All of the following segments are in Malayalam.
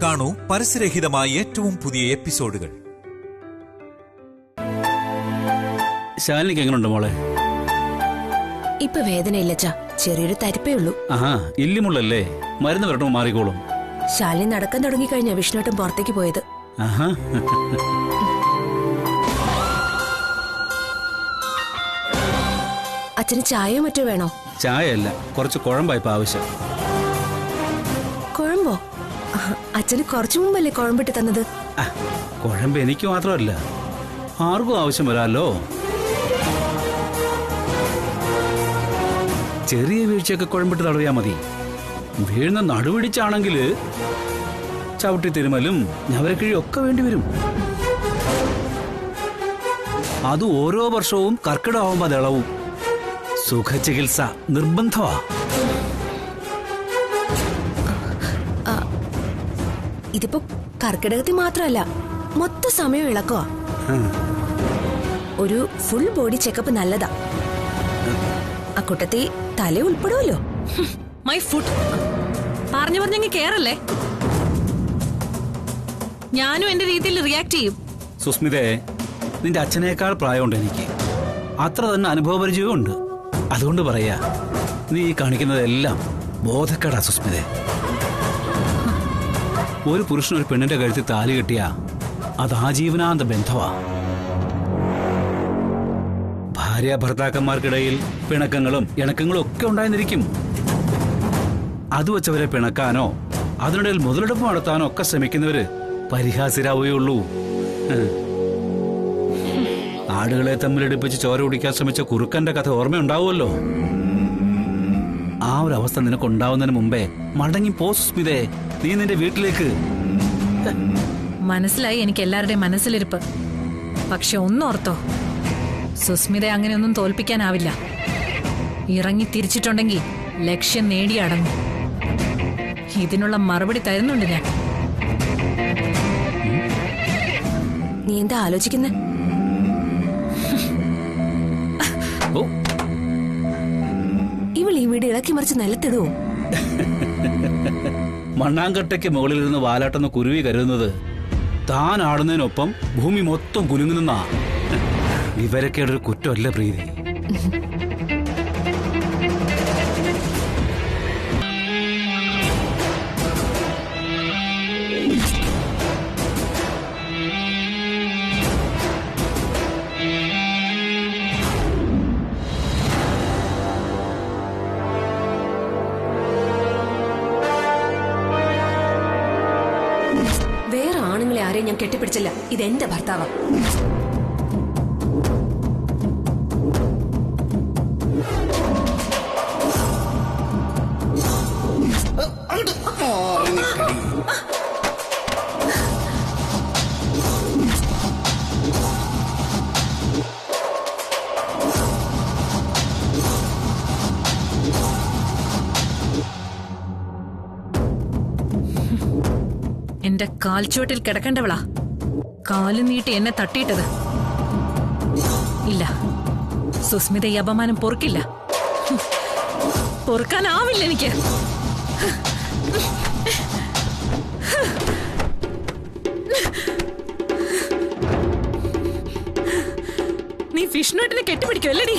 കാണൂ പരസ്യരഹിതമായ ഏറ്റവും പുതിയ എപ്പിസോഡുകൾ. ശാലിനിക്ക് എങ്ങനെയുണ്ട് മോളെ? ഇപ്പൊ വേദനയില്ലച്ചാ, ചെറിയൊരു തരിപ്പേ ഉള്ളൂ. ആഹാ, ഇല്ലിമുള്ളല്ലേ, മരുന്ന് വരട്ടുമ്പോ മാറിക്കോളും. ശാലിനി നടക്കാൻ തുടങ്ങിക്കഴിഞ്ഞ വിഷ്ണുവേട്ടൻ പുറത്തേക്ക് പോയത്. ആഹാ. അച്ഛന് ചായയോ മറ്റോ വേണോ? ചായ അല്ല, കുറച്ച് കുഴമ്പായിപ്പോ ആവശ്യം. കുഴമ്പോ? അച്ഛന് കുറച്ചു മുമ്പല്ലേ കുഴമ്പിട്ട് തന്നത്? കുഴമ്പ് എനിക്ക് മാത്രമല്ല, ആർക്കും ആവശ്യം വരാല്ലോ. ചെറിയ വീഴ്ചയൊക്കെ കുഴമ്പിട്ട് തടവിയാ മതി. വീഴുന്ന നടുപിടിച്ചാണെങ്കിൽ ചവിട്ടി തിരുമലും ഞവരക്കിഴിയും ഒക്കെ വേണ്ടിവരും. അത് ഓരോ വർഷവും കർക്കിടമാവുമ്പോ അതിളവും. സുഖചികിത്സ നിർബന്ധമാ. ഇതിപ്പോ കർക്കിടകത്തിൽ മാത്രമല്ല, മൊത്ത സമയം ഇളക്കോ. ഒരു ഫുൾ ബോഡി ചെക്കപ്പ് നല്ലതാ. അക്കൂട്ടത്തിൽ തല ഉൾപ്പെടുമല്ലോ. മൈ ഫുഡ് പറഞ്ഞു പറഞ്ഞെങ്കിൽ കേറല്ലേ. ഞാനും എന്റെ രീതിയിൽ റിയാക്ട് ചെയ്യും. സുസ്മിതേ, നിന്റെ അച്ഛനേക്കാൾ പ്രായമുണ്ട് എനിക്ക്, അത്ര തന്നെ അനുഭവപരിചയവും ഉണ്ട്. അതുകൊണ്ട് പറയാ, നീ കാണിക്കുന്നതെല്ലാം ബോധക്കേടാ സുസ്മിതേ. ഒരു പുരുഷൻ ഒരു പെണ്ണിന്റെ കഴുത്തിൽ താലി കെട്ടിയാ അത് ആജീവനാന്ത ബന്ധമാ. ഭാര്യ ഭർത്താക്കന്മാർക്കിടയിൽ പിണക്കങ്ങളും ഇണക്കങ്ങളും ഒക്കെ ഉണ്ടായിരുന്നിരിക്കും. അത് വെച്ചവരെ പിണക്കാനോ അതിനിടയിൽ മുതലെടുപ്പ് നടത്താനോ ഒക്കെ ശ്രമിക്കുന്നവര് പരിഹാസ്യരാവുകയുള്ളൂ. ആടുകളെ തമ്മിലടിപ്പിച്ച് ചോര കുടിക്കാൻ ശ്രമിച്ച കുറുക്കന്റെ കഥ ഓർമ്മയുണ്ടാവുമല്ലോ. ആ ഒരു അവസ്ഥ നിനക്കുണ്ടാവുന്നതിന് മുമ്പേ മടങ്ങി പോ സുസ്മിതേ, നീ നിന്റെ വീട്ടിലേക്ക്. മനസ്സിലായി എനിക്ക് എല്ലാവരുടെയും മനസ്സിലിരിപ്പ്. പക്ഷെ ഒന്നോർത്തോ, സുസ്മിതയെ അങ്ങനെയൊന്നും തോൽപ്പിക്കാനാവില്ല. ഇറങ്ങി തിരിച്ചിട്ടുണ്ടെങ്കിൽ ലക്ഷ്യം നേടിയടങ്ങും. ഇതിനുള്ള മറുപടി തരുന്നുണ്ട് ഞാൻ. നീ എന്താ ആലോചിക്കുന്നെ? ഇവൾ ഈ വീട് ഇളക്കി മറിച്ച് നിലത്തിടുവോ? മണ്ണാങ്കട്ടയ്ക്ക് മുകളിൽ നിന്ന് വാലാട്ടുന്ന കുരുവി കരുതുന്നത് താൻ ആടുന്നതിനൊപ്പം ഭൂമി മൊത്തം കുലുങ്ങുന്ന വിവരക്കേടെ ഒരു കുറ്റമല്ല പ്രീതി. വേറെ ആണുങ്ങളെ ആരെയും ഞാൻ കെട്ടിപ്പിടിച്ചില്ല. ഇതെന്റെ ഭർത്താവാ. എന്റെ കാൽച്ചുവട്ടിൽ കിടക്കേണ്ടവളാ കാലു നീട്ടി എന്നെ തട്ടിയിട്ടത്. ഇല്ല, സുസ്മിത ഈ അപമാനം പൊറുക്കില്ല. പൊറുക്കാനാവില്ല എനിക്ക്. നീ വിഷ്ണുവേട്ടനെ കെട്ടിപ്പിടിക്കുമല്ലേടി?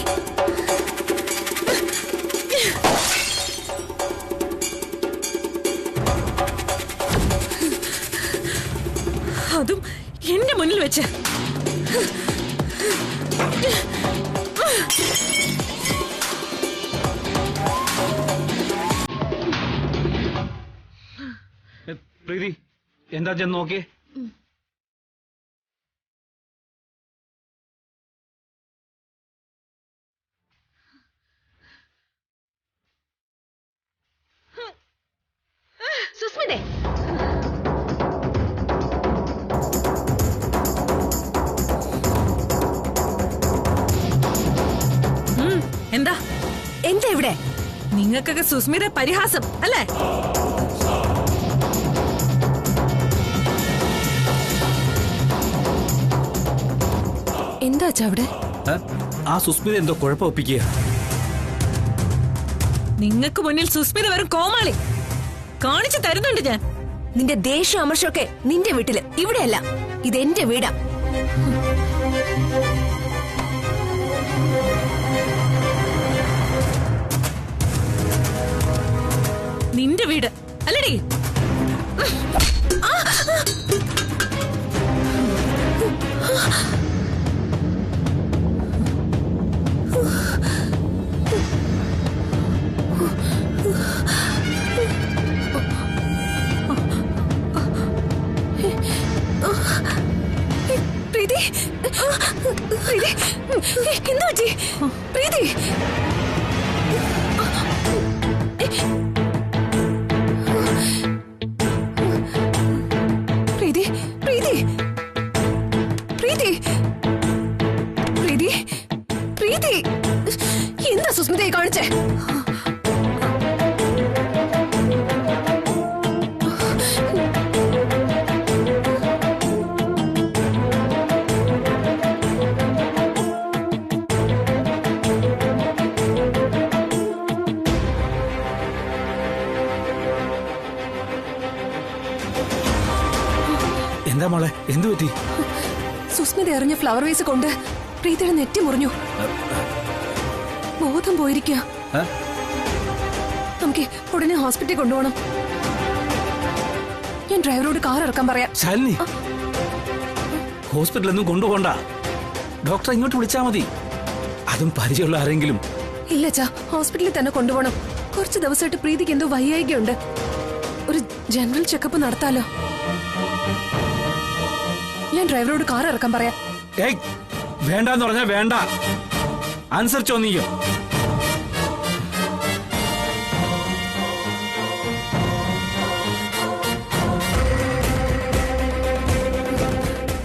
അതും എന്റെ മുന്നിൽ വെച്ച്. പ്രീതി, എന്താ ചെന്ന് നോക്കിയേ? സുസ്മിതേ, എന്താ എന്താ ഇവിടെ? നിങ്ങൾക്കൊക്കെ സുസ്മിത പരിഹാസം അല്ലേ? എന്താ അവിടെ? ആ സുസ്മിത എന്തോ കുഴപ്പം ഒപ്പിക്കുക. നിങ്ങൾക്ക് മുന്നിൽ സുസ്മിത വെറും കോമാളി. കാണിച്ചു തരുന്നുണ്ട് ഞാൻ. നിന്റെ ദേഷ്യം അമർഷമൊക്കെ നിന്റെ വീട്ടില്, ഇവിടെയല്ല. ഇതെന്റെ വീടാ. നിന്റെ വീട് അല്ലടി. പ്രീതി, പ്രീതി, എന്താ പറ്റി? പ്രീതി, പ്രീതി, പ്രീതി, പ്രീതി, പ്രീതി, പ്രീതി, എന്താ സുസ്മിതയെ കാണിച്ചേ? എന്താ മോളെ, എന്തു പറ്റി? സുസ്മിത എറിഞ്ഞ ഫ്ലവർ വേസ് കൊണ്ട് പ്രീതിയുടെ നെറ്റി മുറിഞ്ഞു. ബോധം പോയിരിക്കുക. നമുക്ക് ഉടനെ ഹോസ്പിറ്റലിൽ കൊണ്ടുപോകണം. ഞാൻ ഡ്രൈവറോട് കാർ ഇറക്കാൻ പറയാം. ശാലിനി, ഹോസ്പിറ്റലൊന്നും കൊണ്ടുപോകണ്ട. ഡോക്ടറെ ഇങ്ങോട്ട് വിളിച്ചാ മതി. അതും പരിചയമുള്ള ആരെങ്കിലും. ഇല്ല അച്ഛാ, ഹോസ്പിറ്റലിൽ തന്നെ കൊണ്ടുപോകണം. കുറച്ച് ദിവസമായിട്ട് പ്രീതിക്ക് എന്തോ വയ്യായികയുണ്ട്. ഒരു ജനറൽ ചെക്കപ്പ് നടത്താലോ. ഞാൻ ഡ്രൈവറോട് കാർ ഇറക്കാൻ പറയാം. ഏയ്, വേണ്ടെന്ന് പറഞ്ഞാ വേണ്ട. അനുസരിച്ചോ നീയോ?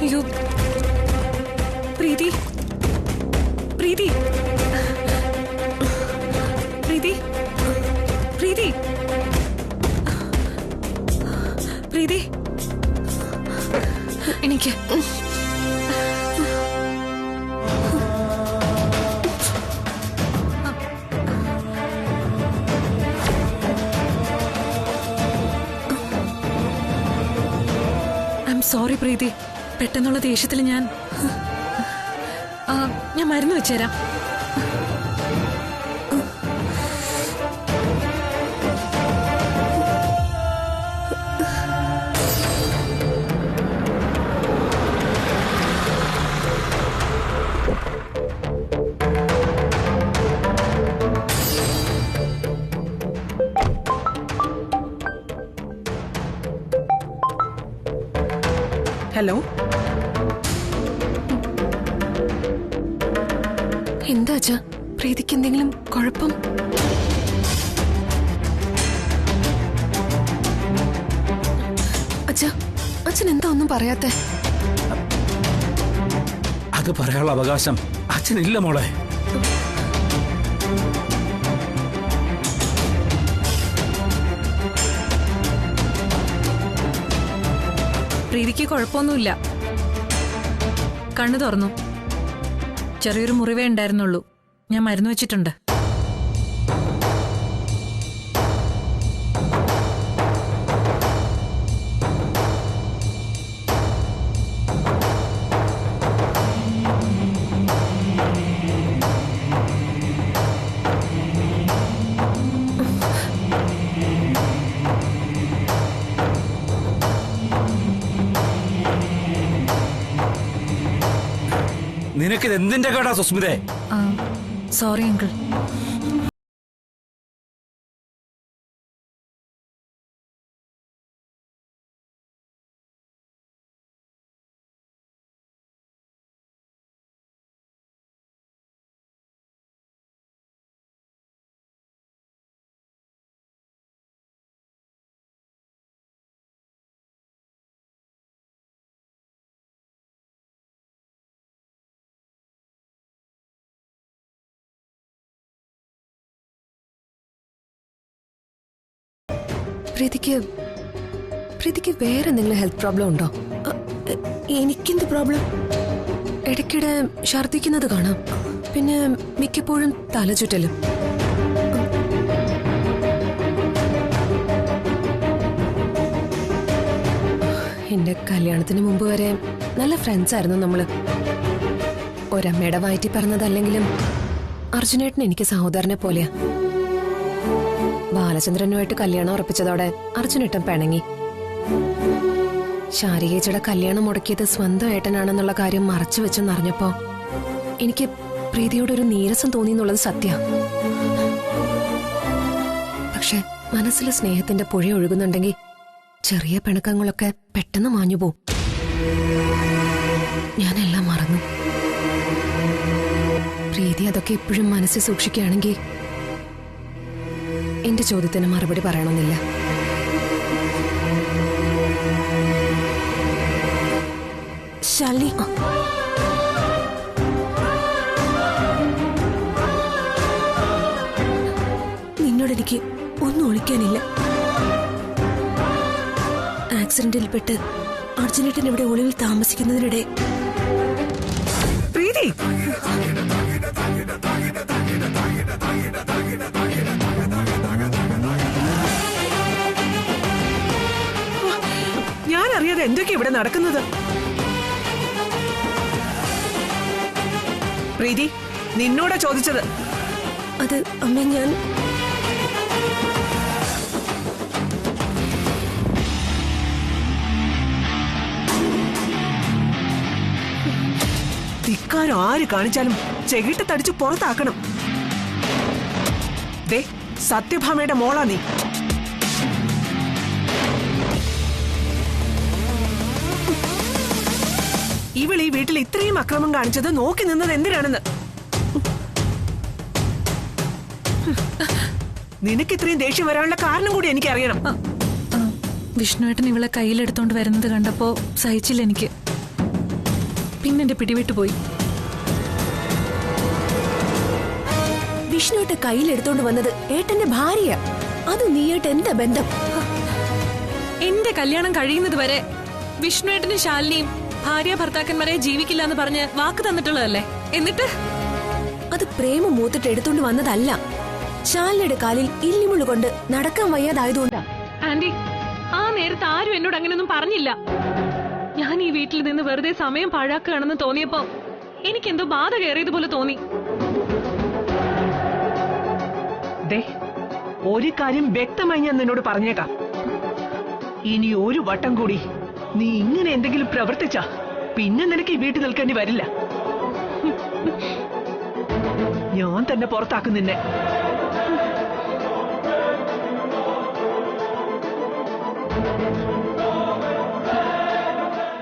അയ്യോ പ്രീതി, പ്രീതി, പ്രീതി, പ്രീതി, പ്രീതി, എനിക്ക് സോറി പ്രീതി, പെട്ടെന്നുള്ള ദേഷ്യത്തിൽ ഞാൻ മരുന്ന് വെച്ചുതരാം. ഹലോ, എന്താ അച്ഛാ, പ്രീതിക്ക് എന്തെങ്കിലും കുഴപ്പം? അച്ഛാ, അച്ഛൻ എന്താ ഒന്നും പറയാത്തെ? അത് പറയാനുള്ള അവകാശം അച്ഛനില്ല മോളെ. പ്രീതിക്ക് കുഴപ്പമൊന്നുമില്ല. കണ്ണു തുറന്നു. ചെറിയൊരു മുറിവേ ഉണ്ടായിരുന്നുള്ളൂ. ഞാൻ മരുന്ന് വെച്ചിട്ടുണ്ട്. നിനക്കിത് എന്തിന്റെ കേടാ സുസ്മിതേ? Sorry uncle. പ്രീതിക്ക് വേറെ എന്തെങ്കിലും ഹെൽത്ത് പ്രോബ്ലം ഉണ്ടോ? എനിക്കെന്ത് പ്രോബ്ലം? ഇടയ്ക്കിടെ ഛർദിക്കുന്നത് കാണാം. പിന്നെ മിക്കപ്പോഴും തലചുറ്റലും. എന്റെ കല്യാണത്തിന് മുമ്പ് വരെ നല്ല ഫ്രണ്ട്സ് ആയിരുന്നു നമ്മള്. ഒരമ്മയുടെ വയറ്റി പറഞ്ഞതല്ലെങ്കിലും അർജുനേട്ടൻ എനിക്ക് സഹോദരനെ പോലെയാ. ബാലചന്ദ്രനുമായിട്ട് കല്യാണം ഉറപ്പിച്ചതോടെ അർജുനേട്ടൻ പിണങ്ങി. ശാരികേച്ചിയുടെ കല്യാണം മുടക്കിയത് സ്വന്തം ഏട്ടനാണെന്നുള്ള കാര്യം മറച്ചു വെച്ചെന്നറിഞ്ഞപ്പോ എനിക്ക് പ്രീതിയോടൊരു നീരസം തോന്നി എന്നുള്ളത് സത്യ. പക്ഷെ മനസ്സിൽ സ്നേഹത്തിന്റെ പുഴ ഒഴുകുന്നുണ്ടെങ്കിൽ ചെറിയ പിണക്കങ്ങളൊക്കെ പെട്ടെന്ന് മാഞ്ഞുപോകും. ഞാനെല്ലാം മറന്നു. പ്രീതി അതൊക്കെ എപ്പോഴും മനസ്സിൽ സൂക്ഷിക്കുകയാണെങ്കിൽ എന്റെ ചോദ്യത്തിന് മറുപടി പറയണമെന്നില്ല. ശാലിനി, നിന്നോടെനിക്ക് ഒന്നും ഒളിക്കാനില്ല. ആക്സിഡന്റിൽപ്പെട്ട് അർജുനേട്ടൻ ഇവിടെ ഒളിവിൽ താമസിക്കുന്നതിനിടെ പ്രീതി, ഞാൻ അറിയാതെ എന്തൊക്കെയാ ഇവിടെ നടക്കുന്നത്? പ്രീതി, നിന്നോടാ ചോദിച്ചത്. അത് അമ്മ ഞാൻ ധിക്കാരം ആര് കാണിച്ചാലും ചെകിട്ട് തടിച്ചു പുറത്താക്കണം. ദേ, സത്യഭാമയുടെ മോളാ നീ. ഇവൾ ഈ വീട്ടിൽ ഇത്രയും അക്രമം കാണിച്ചത് നോക്കി നിന്നത് എന്തിനാണെന്ന്. നിനക്ക് ഇത്രയും ദേഷ്യം വരാനുള്ള കാരണം കൂടി എനിക്കറിയണം. വിഷ്ണുവേട്ടൻ ഇവളെ കയ്യിലെടുത്തോണ്ട് വരുന്നത് കണ്ടപ്പോ സഹിച്ചില്ല എനിക്ക്. പിന്നെന്റെ പിടിവിട്ടുപോയി. വിഷ്ണുവേട്ട കയ്യിലെടുത്തോണ്ട് വന്നത് ഏട്ടന്റെ ഭാര്യ. അത് നീയായിട്ട് എന്താ ബന്ധം? എന്റെ കല്യാണം കഴിയുന്നത് വരെ വിഷ്ണുവേട്ടനും ശാലിനിയും ഭാര്യ ഭർത്താക്കന്മാരെ ജീവിക്കില്ല എന്ന് പറഞ്ഞ് വാക്ക് തന്നിട്ടുള്ളതല്ലേ. എന്നിട്ട് അത് പ്രേമം മൂത്തിട്ട് എടുത്തോണ്ട് വന്നതല്ല. ശാലിനിയുടെ കാലിൽ ഇല്ലിമുള്ളു കൊണ്ട് നടക്കാൻ വയ്യാതായതുകൊണ്ടാ. ആന്റി, ആ നേരത്തെ ആരും എന്നോട് അങ്ങനെയൊന്നും പറഞ്ഞില്ല. ഞാൻ ഈ വീട്ടിൽ നിന്ന് വെറുതെ സമയം പാഴാക്കുകയാണെന്ന് തോന്നിയപ്പോ എനിക്കെന്തോ ബാധ കയറിയതുപോലെ തോന്നി. ഒരു കാര്യം വ്യക്തമായി ഞാൻ നിന്നോട് പറഞ്ഞേക്കാം. ഇനി ഒരു വട്ടം കൂടി നീ ഇങ്ങനെ എന്തെങ്കിലും പ്രവർത്തിച്ചാ പിന്നെ നിനക്ക് ഈ വീട്ടിൽ നിൽക്കേണ്ടി വരില്ല. ഞാൻ തന്നെ പുറത്താക്കും നിന്നെ.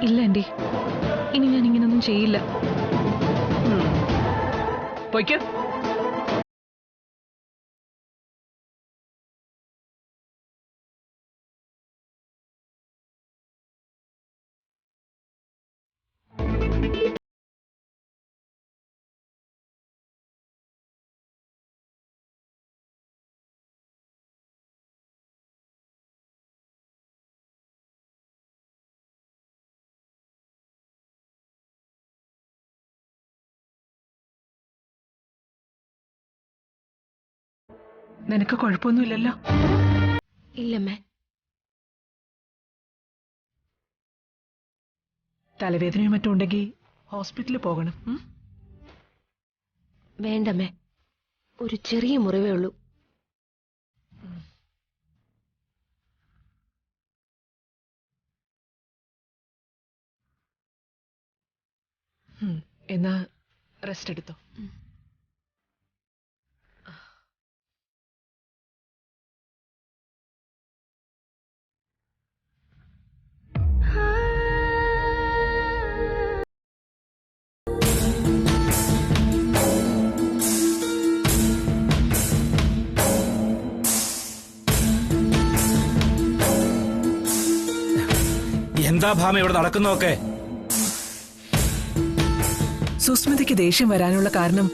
ഇല്ല ആന്റി, ഇനി ഞാൻ ഇങ്ങനൊന്നും ചെയ്യില്ല. പൊയ്ക്കോ. നിനക്ക് കുഴപ്പമൊന്നുമില്ലല്ലോ? ഇല്ലമ്മേ. തലവേദനയും മറ്റും ഉണ്ടെങ്കിൽ ഹോസ്പിറ്റലിൽ പോകണം. വേണ്ടമ്മേ, ഒരു ചെറിയ മുറിവേ ഉള്ളൂ. എന്നാ റെസ്റ്റ് എടുത്തോ. എന്താ ഭാമ ഇവിടെ നടക്കുന്നതൊക്കെ? സുസ്മിതയ്ക്ക് ദേഷ്യം വരാനുള്ള കാരണം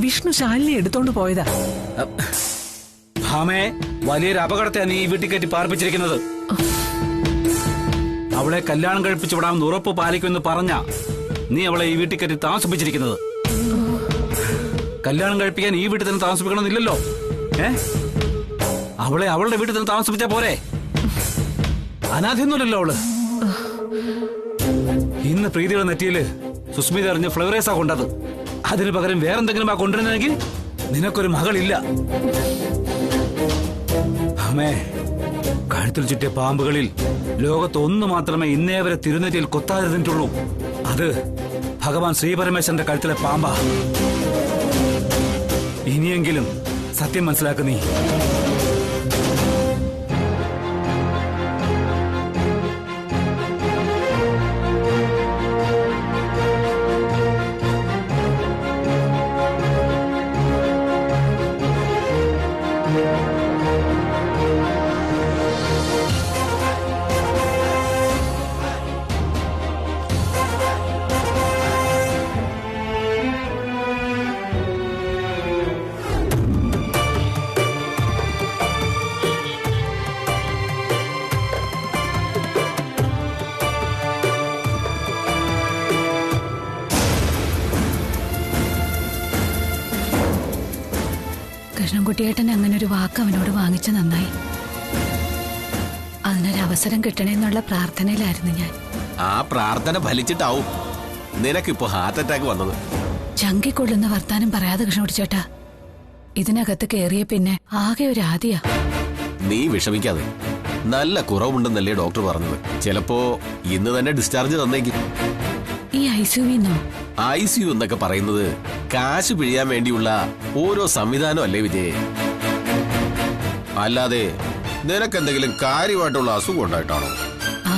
വിഷ്ണു ശാലിനി എടുത്തോണ്ട് പോയതാ. ഭാമയെ വലിയൊരു അപകടത്തെയാണ് നീ ഈ വീട്ടിൽ കയറ്റി പാർപ്പിച്ചിരിക്കുന്നത്. അവളെ കല്യാണം കഴിപ്പിച്ചു വിടാമെന്ന് ഉറപ്പ് പാലിക്കുമെന്ന് പറഞ്ഞ നീ അവളെ ഈ വീട്ടിൽ കയറ്റി താമസിപ്പിച്ചിരിക്കുന്നത്. കല്യാണം കഴിപ്പിക്കാൻ ഈ വീട്ടിൽ തന്നെ താമസിപ്പിക്കണമെന്നില്ലല്ലോ. അവളെ അവളുടെ വീട്ടിൽ തന്നെ താമസിപ്പിച്ചാ പോരെ? അനാഥയൊന്നുമില്ലല്ലോ അവള്. ഇന്ന് പ്രീതിയുടെ നെറ്റിയില് സുസ്മിത അറിഞ്ഞ് ഫ്ലവറേസാ കൊണ്ടത്. അതിന് പകരം വേറെന്തെങ്കിലും ആ കൊണ്ടുവരുന്നെങ്കിൽ നിനക്കൊരു മകളില്ല. അമ്മേ, കഴുത്തിൽ ചുറ്റിയ പാമ്പുകളിൽ ലോകത്ത് ഒന്ന് മാത്രമേ ഇന്നേ വരെ തിരുനെറ്റിയിൽ കൊത്താതിരുന്നിട്ടുള്ളൂ. അത് ഭഗവാൻ ശ്രീപരമേശ്വരന്റെ കഴുത്തിലെ പാമ്പാ. ഇനിയെങ്കിലും സത്യം മനസ്സിലാക്കു നീ. കൃഷ്ണൻകുട്ടിയേട്ടൻ അങ്ങനെ ഒരു വാക്ക് അവനോട് വാങ്ങിച്ച നന്നായി. അതിനൊരവസരം കിട്ടണേന്നുള്ള പ്രാർത്ഥനയിലായിരുന്നു ഞാൻ. ആ പ്രാർത്ഥന ഫലിച്ചിട്ടാവും നിനക്കിപ്പോ ഹാർട്ട് അറ്റാക്ക് വന്നത്. ചങ്കിക്കൊള്ളുന്ന വർത്താനം പറയാതെ കൃഷ്ണൻകുട്ടിച്ചേട്ടാ, ഇതിനകത്ത് കേറിയ പിന്നെ ആകെ ഒരു ആദിയാ. നീ വിഷമിക്കാതെ, നല്ല കുറവുണ്ടെന്നല്ലേ ഡോക്ടർ പറഞ്ഞത്. ചിലപ്പോ ഇന്ന് തന്നെ ഡിസ്ചാർജ് തന്നേക്കും. ഈ ഐസിയുന്നോ? ICU എന്നൊക്കെ പറയുന്നത് കാശ് പിഴിയാൻ വേണ്ടിയുള്ള ഓരോ സംവിധാനം അല്ലേ വിജയ്? അല്ലാതെ നിനക്കെന്തെങ്കിലും കാര്യമായിട്ടുള്ള അസുഖം ഉണ്ടായിട്ടാണോ? ആ,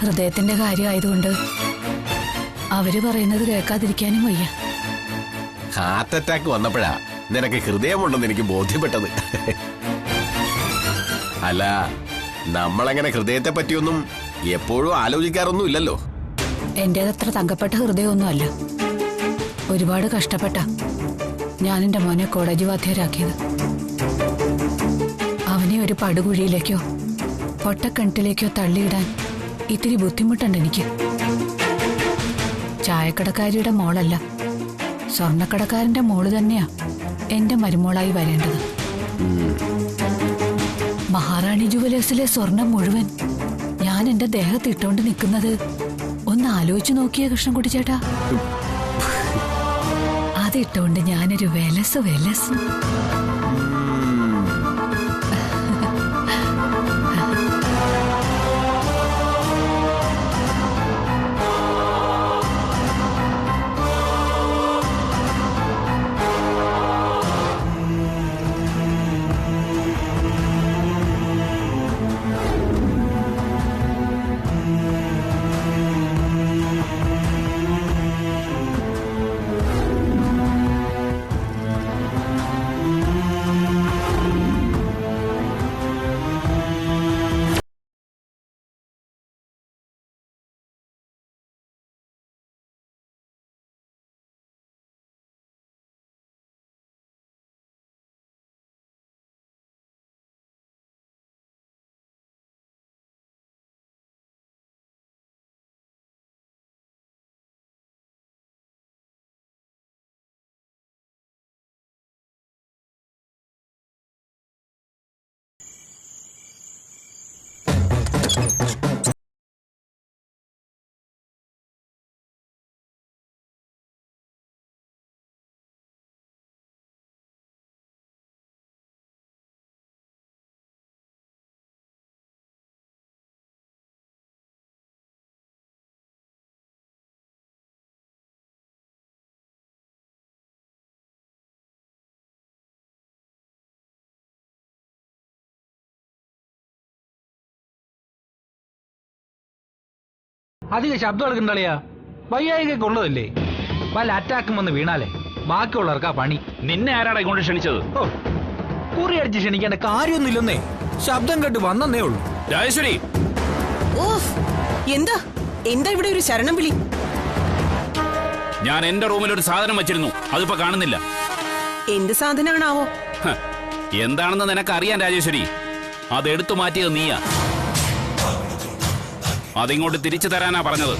ഹൃദയത്തിന്റെ കാര്യമായതുകൊണ്ട് അവര് പറയുന്നത് കേൾക്കാതിരിക്കാനും വയ്യ. ഹാർട്ട് അറ്റാക്ക് വന്നപ്പോഴാ നിനക്ക് ഹൃദയമുണ്ടെന്ന് എനിക്ക് ബോധ്യപ്പെട്ടത്. അല്ല, നമ്മളങ്ങനെ ഹൃദയത്തെ പറ്റിയൊന്നും എപ്പോഴും ആലോചിക്കാറൊന്നും ഇല്ലല്ലോ. എന്റേതത്ര തങ്കപ്പെട്ട ഹൃദയമൊന്നുമല്ല. ഒരുപാട് കഷ്ടപ്പെട്ട ഞാൻ എന്റെ മോനെ കോളേജ് വാദ്യരാക്കിയത്. അവനെ ഒരു പടുകുഴിയിലേക്കോ പൊട്ടക്കിണറ്റിലേക്കോ തള്ളിയിടാൻ ഇത്തിരി ബുദ്ധിമുട്ടുണ്ട് എനിക്ക്. ചായക്കടക്കാരിയുടെ മോളല്ല, സ്വർണ്ണക്കടക്കാരന്റെ മോള് തന്നെയാ എന്റെ മരുമോളായി വരേണ്ടത്. മഹാറാണി ജുവലേഴ്സിലെ സ്വർണം മുഴുവൻ ഞാൻ എന്റെ ദേഹത്ത് ഇട്ടോണ്ട് നിൽക്കുന്നത് ഒന്ന് ആലോചിച്ചു നോക്കിയേ കൃഷ്ണൻകുട്ടി ചേട്ടാ. അതിട്ടോണ്ട് ഞാനൊരു വെലസ്. അധികം ശബ്ദം എടുക്കണ്ടളിയാ, വയ്യായികൊക്കെ ഉള്ളതല്ലേ. വല്ല അറ്റാക്കും വന്ന് വീണാലേ ബാക്കിയുള്ളവർക്കാ പണി. നിന്നെ ആരാടാ ഇങ്ങോട്ട് ക്ഷണിച്ചത്? ഓ, കുറി അടിച്ച് ക്ഷണിക്കേണ്ട കാര്യമൊന്നുമില്ലെന്നേ, ശബ്ദം കേട്ട് വന്നേ ഉള്ളൂ. രാജേശ്വരി, എന്താ എന്താ ഇവിടെ ഒരു ശരണം വിളി? ഞാൻ എന്റെ റൂമിൽ ഒരു സാധനം വെച്ചിരുന്നു, അതിപ്പോ കാണുന്നില്ല. എന്ത് സാധനമാണാവോ? എന്താണെന്ന് നിനക്ക് അറിയാൻ രാജേശ്വരി, അതെടുത്തു മാറ്റിയത് നീയാ. അതിങ്ങോട്ട് തിരിച്ചു തരാനാ പറഞ്ഞത്.